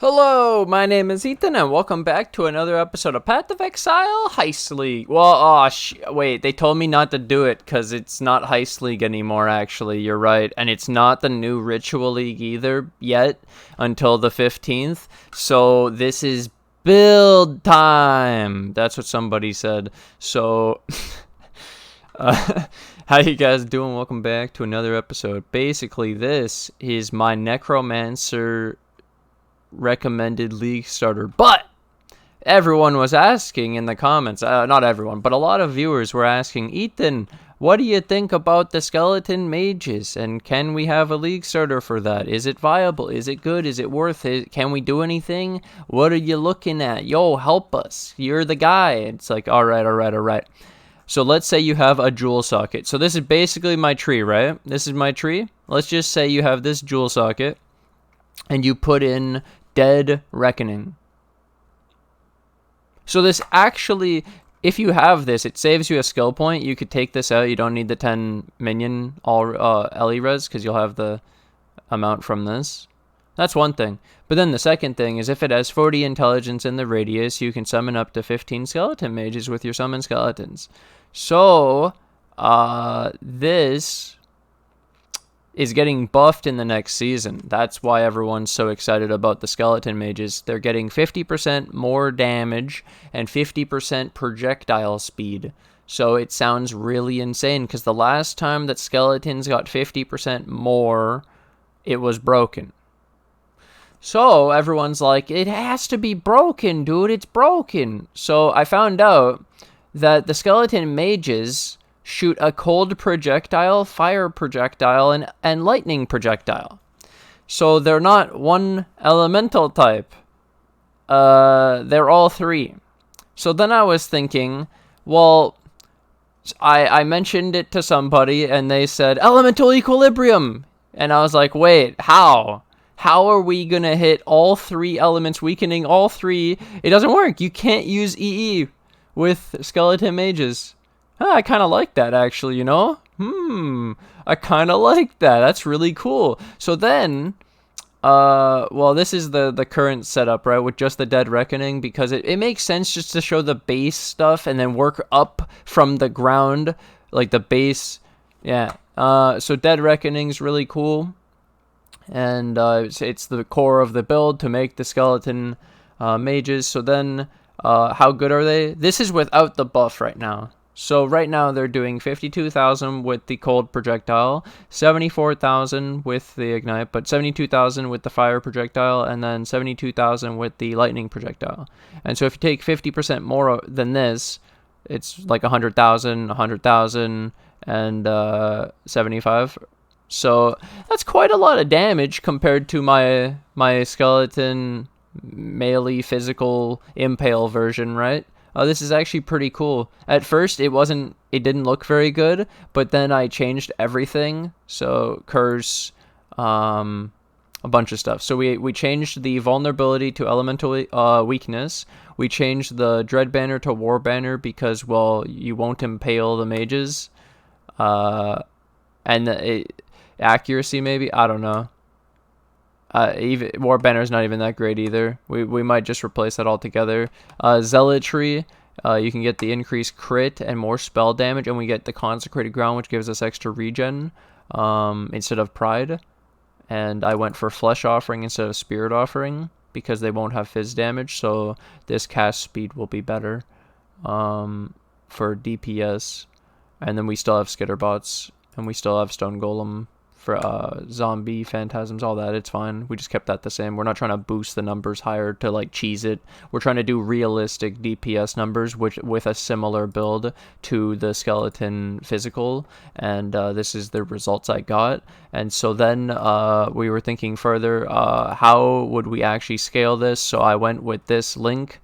Hello, my name is Ethan, and welcome back to another episode of Path of Exile Heist League. Well, wait, they told me not to do it because it's not Heist League anymore, actually. You're right. And it's not the new Ritual League either yet until the 15th. So this is build time. That's what somebody said. So, how you guys doing? Welcome back to another episode. Basically, this is my necromancer recommended league starter, but everyone was asking in the comments, not everyone, but a lot of viewers were asking, Ethan, what do you think about the skeleton mages, and can we have a league starter for that? Is it viable? Is it good? Is it worth it? Can we do anything? What are you looking at? Yo, help us, you're the guy. It's like, all right. So let's say you have a jewel socket. So this is basically my tree, right? This is my tree. Let's just say you have this jewel socket and you put in Dead Reckoning. So this actually, if you have this, it saves you a skill point. You could take this out. You don't need the 10 minion LE res because you'll have the amount from this. That's one thing. But then the second thing is if it has 40 intelligence in the radius, you can summon up to 15 skeleton mages with your summon skeletons. So this is getting buffed in the next season. That's why everyone's so excited about the skeleton mages. They're getting 50% more damage and 50% projectile speed. So it sounds really insane because the last time that skeletons got 50% more, it was broken. So everyone's like, it has to be broken, dude. It's broken. So I found out that the skeleton mages shoot a cold projectile, fire projectile, and lightning projectile. So they're not one elemental type. They're all three. So then I was thinking, well, I mentioned it to somebody and they said, elemental equilibrium. And I was like, wait, how? How are we going to hit all three elements, weakening all three? It doesn't work. You can't use EE with skeleton mages. I kind of like that, actually, you know? I kind of like that. That's really cool. So then, well, this is the current setup, right, with just the Dead Reckoning, because it makes sense just to show the base stuff and then work up from the ground, like the base, yeah. So Dead Reckoning's really cool, and it's the core of the build to make the skeleton mages. So then, how good are they? This is without the buff right now. So right now they're doing 52,000 with the cold projectile, 74,000 with the ignite, but 72,000 with the fire projectile, and then 72,000 with the lightning projectile. And so if you take 50% more than this, it's like 100,000, 100,000, and 75. So that's quite a lot of damage compared to my skeleton melee physical impale version, right? This is actually pretty cool. At first, it didn't look very good, but then I changed everything. So curse, a bunch of stuff. So we changed the vulnerability to elemental weakness. We changed the dread banner to war banner because, well, you won't impale the mages. And accuracy maybe, I don't know. Even war banner is not even that great either. We might just replace that altogether. Zealotry, you can get the increased crit and more spell damage, and we get the consecrated ground, which gives us extra regen instead of pride. And I went for flesh offering instead of spirit offering because they won't have fizz damage, so this cast speed will be better for DPS. And then we still have skitterbots, and we still have stone golem for zombie phantasms, all that. It's fine. We just kept that the same. We're not trying to boost the numbers higher to like cheese it. We're trying to do realistic DPS numbers with a similar build to the skeleton physical, and this is the results I got. And so then we were thinking further, how would we actually scale this? So I went with this link.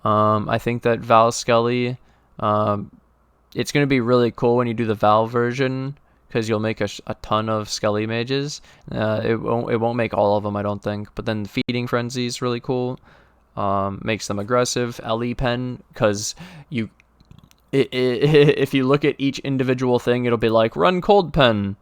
I think that Val Skelly, it's going to be really cool when you do the Val version, because you'll make a ton of Skelly mages. It won't make all of them, I don't think. But then the Feeding Frenzy is really cool. Makes them aggressive. LE Pen, because if you look at each individual thing, it'll be like, run Cold Pen.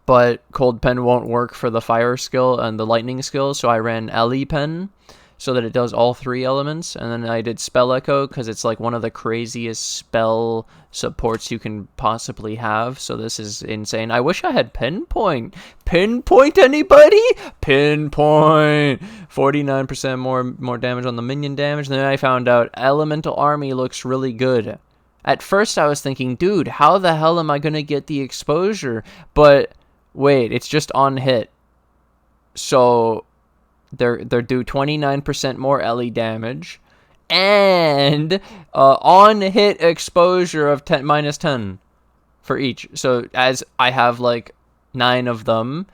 but cold pen won't work for the fire skill and the lightning skill, so I ran LE pen so that it does all 3 elements, and then I did spell echo because it's like one of the craziest spell supports you can possibly have, so this is insane. I wish I had pinpoint. Pinpoint, anybody? Pinpoint. 49% more damage on the minion damage, and then I found out elemental army looks really good. At first I was thinking, dude, how the hell am I gonna get the exposure? But wait, it's just on hit. So they're do 29% more LE damage, and on hit exposure of -10 for each. So as I have like 9 of them,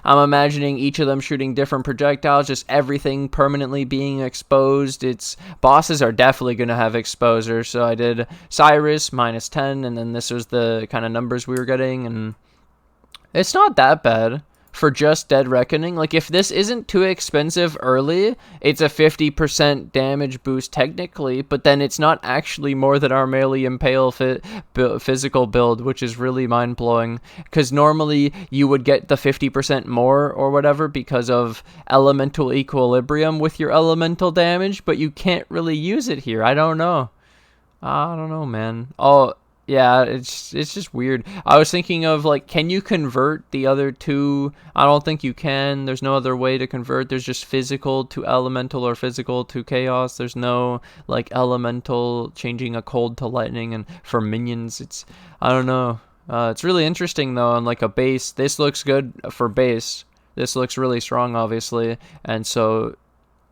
I'm imagining each of them shooting different projectiles, just everything permanently being exposed. Its bosses are definitely going to have exposure. So I did Cyrus -10, and then this was the kind of numbers we were getting, and it's not that bad for just Dead Reckoning. Like, if this isn't too expensive early, it's a 50% damage boost technically, but then it's not actually more than our melee impale physical build, which is really mind-blowing, because normally you would get the 50% more or whatever because of elemental equilibrium with your elemental damage, but you can't really use it here. I don't know, man. Oh yeah, it's just weird. I was thinking of, like, can you convert the other 2? I don't think you can. There's no other way to convert. There's just physical to elemental or physical to chaos. There's no, like, elemental changing a cold to lightning. And for minions, it's, I don't know. It's really interesting, though, on, like, a base. This looks good for base. This looks really strong, obviously. And so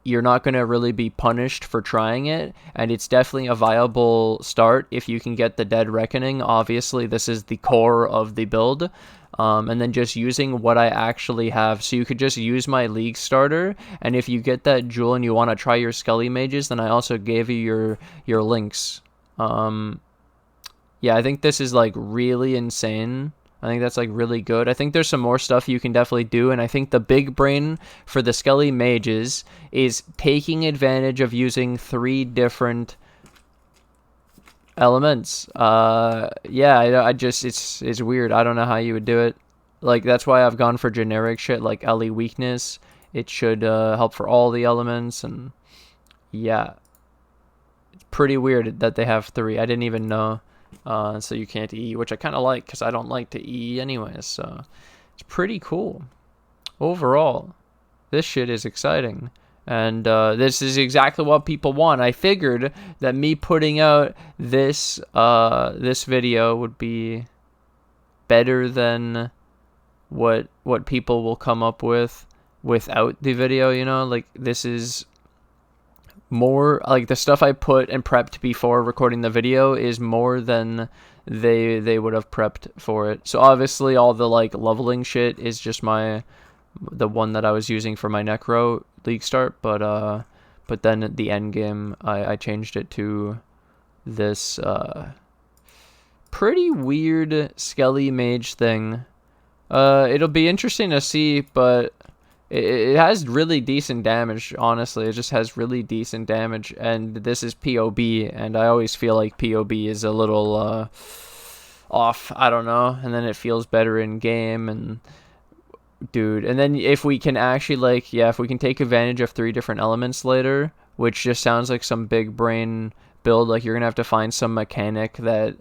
you're not going to really be punished for trying it, and it's definitely a viable start if you can get the Dead Reckoning. Obviously, this is the core of the build, and then just using what I actually have. So you could just use my League starter, and if you get that jewel and you want to try your Skelly Mages, then I also gave you your links. Yeah, I think this is, like, really insane. I think that's, like, really good. I think there's some more stuff you can definitely do, and I think the big brain for the Skelly Mages is taking advantage of using 3 different elements. Yeah, I just, it's weird. I don't know how you would do it. Like, that's why I've gone for generic shit, like LE Weakness. It should help for all the elements, and yeah. It's pretty weird that they have 3. I didn't even know. So you can't E, which I kind of like, because I don't like to E anyways, so it's pretty cool. Overall, this shit is exciting, and this is exactly what people want. I figured that me putting out this this video would be better than what people will come up with without the video, you know? Like, this is more, like, the stuff I put and prepped before recording the video is more than they would have prepped for it. So obviously all the, like, leveling shit is just the one that I was using for my Necro League start, but then at the end game I changed it to this pretty weird Skelly Mage thing. It'll be interesting to see, but it has really decent damage, honestly. It just has really decent damage, and this is POB, and I always feel like POB is a little off, I don't know, and then it feels better in game, and dude, and then if we can actually, like, yeah, if we can take advantage of 3 different elements later, which just sounds like some big brain build, like, you're gonna have to find some mechanic that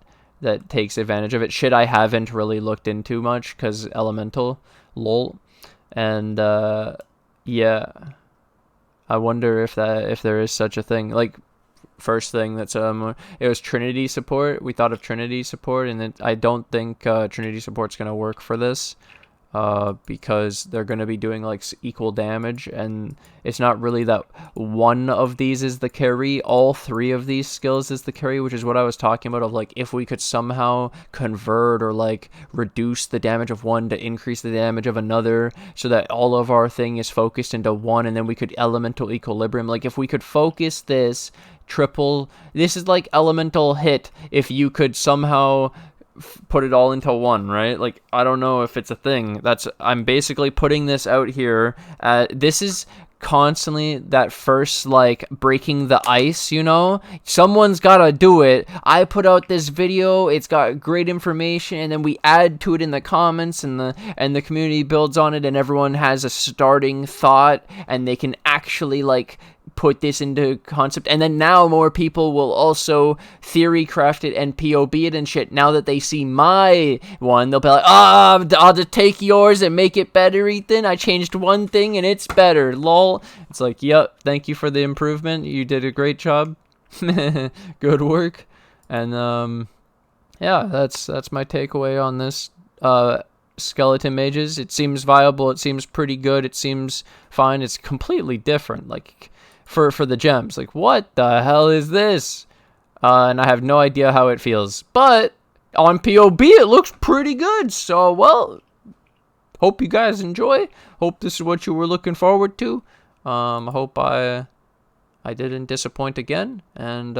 takes advantage of it. Shit I haven't really looked into much, because elemental, lol. And yeah, I wonder if there is such a thing. Like, first thing that's it was Trinity support. We thought of Trinity support, and I don't think Trinity support's gonna work for this, because they're gonna be doing, like, equal damage, and it's not really that one of these is the carry. All 3 of these skills is the carry, which is what I was talking about, of, like, if we could somehow convert or, like, reduce the damage of one to increase the damage of another, so that all of our thing is focused into one, and then we could elemental equilibrium. Like, if we could focus this this is like elemental hit, if you could somehow put it all into one, right? Like, I don't know if it's a thing. I'm basically putting this out here. This is constantly that first, like, breaking the ice, you know? Someone's gotta do it. I put out this video, it's got great information, and then we add to it in the comments, and the community builds on it, and everyone has a starting thought, and they can actually, like, put this into concept. And then now more people will also theory craft it and POB it and shit. Now that they see my one, they'll be like, I'll just take yours and make it better, Ethan. I changed one thing and it's better, lol. It's like, yep, thank you for the improvement, you did a great job. Good work. And yeah, that's my takeaway on this skeleton mages. It seems viable, it seems pretty good, it seems fine. It's completely different, like, for the gems. Like, what the hell is this? And I have no idea how it feels. But on POB, it looks pretty good. So, well, hope you guys enjoy. Hope this is what you were looking forward to. Hope I didn't disappoint again. And,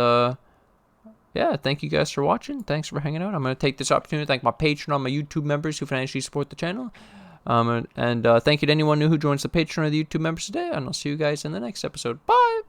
yeah, thank you guys for watching. Thanks for hanging out. I'm going to take this opportunity to thank my Patreon, my YouTube members who financially support the channel. And thank you to anyone new who joins the Patreon or the YouTube members today, and I'll see you guys in the next episode. Bye!